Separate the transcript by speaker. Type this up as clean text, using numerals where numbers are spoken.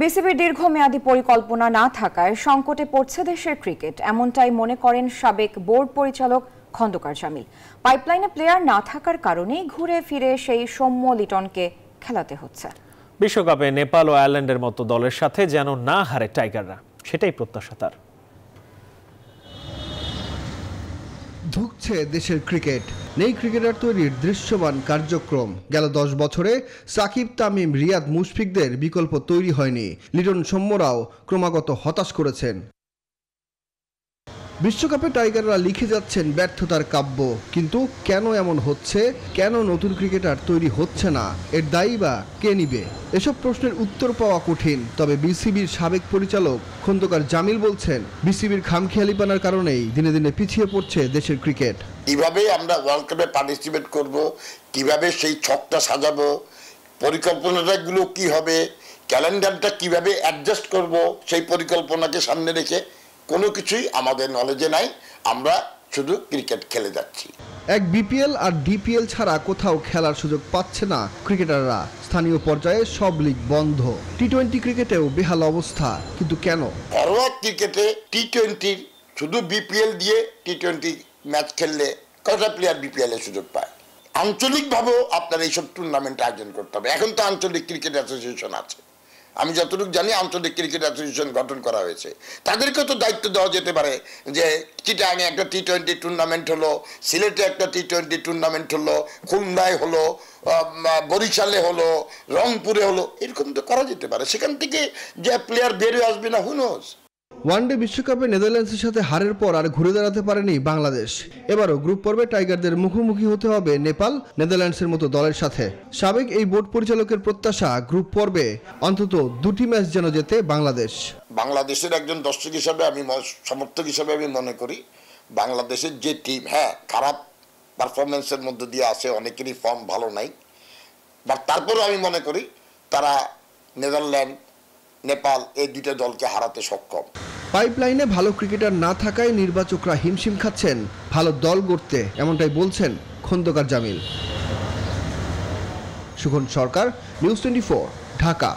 Speaker 1: বিসিবির দীর্ঘমেয়াদী পরিকল্পনা না থাকায় সংকটে পড়ছে দেশের ক্রিকেট, এমনটাই মনে করেন সাবেক বোর্ড পরিচালক খন্দকার জামিল। পাইপলাইনে প্লেয়ার না থাকার কারণেই ঘুরে ফিরে সেই সৌম্য লিটনকে খেলাতে হচ্ছে।
Speaker 2: বিশ্বকাপে নেপাল ও আয়ারল্যান্ডের মতো দলের সাথে যেন না হারে টাইগাররা, সেটাই প্রত্যাশা তার।
Speaker 3: ধুঁকছে দেশের ক্রিকেট, নেই ক্রিকেটার তৈরির দৃশ্যমান কার্যক্রম। গেল 10 বছরে সাকিব, তামিম, রিয়াদ, মুশফিকদের বিকল্প তৈরি হয়নি। লিটন, সৌম্যরাও ক্রমাগত হতাশ করেছেন। বিশ্বকাপে টাইগাররা লিখে যাচ্ছেন ব্যর্থতার কাব্য। কিন্তু কেন এমন হচ্ছে? কেন নতুন ক্রিকেটার তৈরি হচ্ছে না? এর দায়ী বা কে নিবে? এসব প্রশ্নের উত্তর পাওয়া কঠিন। তবে বিসিবির সাবেক পরিচালক খন্দকার জামিল বলছেন, বিসিবির খামখেয়ালিপনার কারণেই দিনে দিনে পিছিয়ে পড়ছে দেশের ক্রিকেট।
Speaker 4: কিভাবে আমরা ওয়ার্ল্ড কাপে পার্টিসিপেট করব, কিভাবে সেই ছকটা সাজাবো, পরিকল্পনাগুলো কি হবে, ক্যালেন্ডারটা কিভাবে অ্যাডজাস্ট করব, সেই পরিকল্পনাকে সামনে রেখে কোনো কিছুই আমাদের নলেজে নাই। আমরা শুধু ক্রিকেট খেলে যাচ্ছি।
Speaker 3: এক বিপিএল আর ডিপিএল ছাড়া কোথাও খেলার সুযোগ পাচ্ছে না ক্রিকেটাররা। স্থানীয় পর্যায়ে সব লিগ বন্ধ। টি-20 ক্রিকেটেও বেহাল অবস্থা। কিন্তু কেন?
Speaker 4: ঘরোয়া ক্রিকেটে টি-20 শুধু বিপিএল দিয়ে টি-20 ম্যাচ খেললে কয়টা প্লেয়ার বিপিএল এর সুযোগ পায়? আঞ্চলিকভাবেও আপনার এইসব টুর্নামেন্ট আয়োজন করতে হবে। এখন তো আঞ্চলিক ক্রিকেট অ্যাসোসিয়েশন আছে, আমি যতটুকু জানি আঞ্চলিক ক্রিকেট অ্যাসোসিয়েশন গঠন করা হয়েছে। তাদেরকে তো দায়িত্ব দেওয়া যেতে পারে যে চিটাগাঙে একটা টি-20 টুর্নামেন্ট হলো, সিলেটে একটা টি-20 টুর্নামেন্ট হলো, খুলনায় হলো, বরিশালে হলো, রংপুরে হলো, এরকম তো করা যেতে পারে। সেখান থেকে যে প্লেয়ার বেরিয়ে আসবে না, হু নোজ।
Speaker 3: ওয়ানডে বিশ্বকাপে নেদারল্যান্ডসের সাথে হারের পর আর ঘুরে দাঁড়াতে পারেনি বাংলাদেশ। এবারও গ্রুপ পর্বে টাইগারদের মুখোমুখি হতে হবে নেপাল, নেদারল্যান্ডসের মতো দলের সাথে। সাবেক এই বোর্ড পরিচালকের প্রত্যাশা, গ্রুপ পর্বে অন্তত 2টি ম্যাচ যেন জেতে বাংলাদেশ।
Speaker 4: বাংলাদেশের একজন দর্শক হিসাবে, আমি সমর্থক হিসাবে আমি মনে করি বাংলাদেশের যে টিম, হ্যাঁ খারাপ পারফরমেন্সের মধ্যে দিয়ে আছে, অনেকেরই ফর্ম ভালো নাই, বাট তারপরেও আমি মনে করি তারা নেদারল্যান্ড, নেপাল এই দুইটা দলকে হারাতে সক্ষম।
Speaker 3: পাইপলাইনে ভালো ক্রিকেটার না থাকায় নির্বাচকরা হিমশিম খাচ্ছেন ভালো দল গড়তে, এমনটাই বলছেন খন্দকার জামিল। সুখন সরকার, নিউজ 24, ঢাকা।